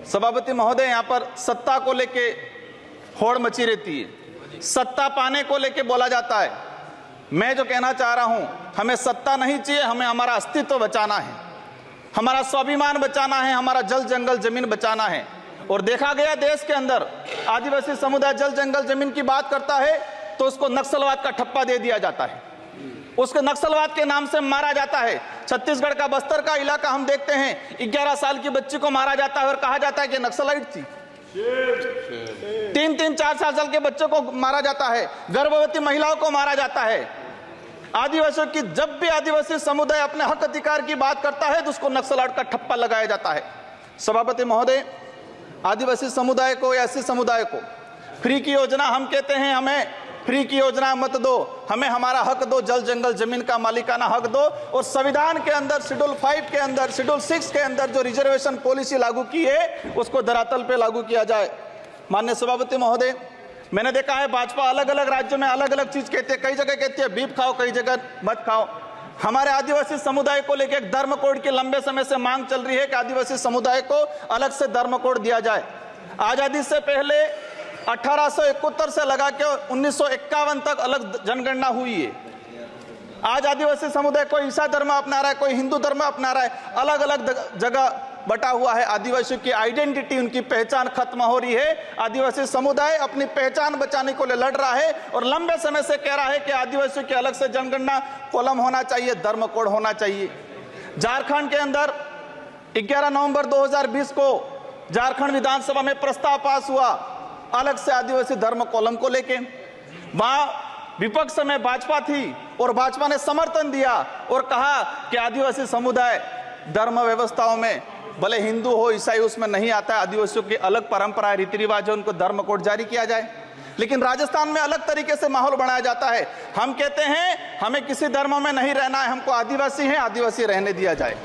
सभापति महोदय, यहाँ पर सत्ता को लेके होड़ मची रहती है, सत्ता पाने को लेके बोला जाता है। मैं जो कहना चाह रहा हूं, हमें सत्ता नहीं चाहिए, हमें हमारा अस्तित्व बचाना है, हमारा स्वाभिमान बचाना है, हमारा जल जंगल जमीन बचाना है। और देखा गया देश के अंदर आदिवासी समुदाय जल जंगल जमीन की बात करता है तो उसको नक्सलवाद का ठप्पा दे दिया जाता है, उसको नक्सलवाद के नाम से मारा जाता है। छत्तीसगढ़ का बस्तर का इलाका हम देखते हैं, 11 साल की बच्ची को मारा जाता है और कहा जाता है कि नक्सलाइट थी। 3-4 साल के बच्चों को मारा जाता है, गर्भवती महिलाओं को मारा जाता है। आदिवासियों की, जब भी आदिवासी समुदाय अपने हक अधिकार की बात करता है तो उसको नक्सलाइट का ठप्पा लगाया जाता है। सभापति महोदय, आदिवासी समुदाय को या एससी समुदाय को फ्री की योजना, हम कहते हैं हमें फ्री की योजना मत दो, हमें हमारा हक दो, जल जंगल जमीन का मालिकाना हक दो। और संविधान के अंदर शेड्यूल 5 के अंदर, शेड्यूल 6 के अंदर जो रिजर्वेशन पॉलिसी लागू की है उसको धरातल पे लागू किया जाए। माननीय सभापति महोदय, मैंने देखा है भाजपा अलग अलग राज्यों में अलग अलग चीज कहते हैं, कई जगह कहती है बीफ खाओ, कई जगह मत खाओ। हमारे आदिवासी समुदाय को लेकर एक धर्म कोड की लंबे समय से मांग चल रही है कि आदिवासी समुदाय को अलग से धर्म कोड दिया जाए। आजादी से पहले 1871 से लगा के 1951 तक अलग जनगणना हुई है। आज आदिवासी समुदाय कोई ईसाई धर्म अपना रहा है, कोई हिंदू धर्म अपना रहा है, अलग अलग जगह बटा हुआ है। आदिवासियों की आइडेंटिटी, उनकी पहचान खत्म हो रही है। आदिवासी समुदाय अपनी पहचान बचाने को लिए लड़ रहा है और लंबे समय से कह रहा है कि आदिवासियों की अलग से जनगणना कॉलम होना चाहिए, धर्म कोड होना चाहिए। झारखंड के अंदर 11 नवंबर 2020 को झारखंड विधानसभा में प्रस्ताव पास हुआ अलग से आदिवासी धर्म कॉलम को लेके। वहां विपक्ष में भाजपा थी और भाजपा ने समर्थन दिया और कहा कि आदिवासी समुदाय धर्म व्यवस्थाओं में, भले हिंदू हो ईसाई, उसमें नहीं आता है, आदिवासियों की अलग परंपराएं रीति रिवाज है, उनको धर्म कोड जारी किया जाए। लेकिन राजस्थान में अलग तरीके से माहौल बनाया जाता है। हम कहते हैं हमें किसी धर्म में नहीं रहना है, हमको आदिवासी हैं, आदिवासी रहने दिया जाए।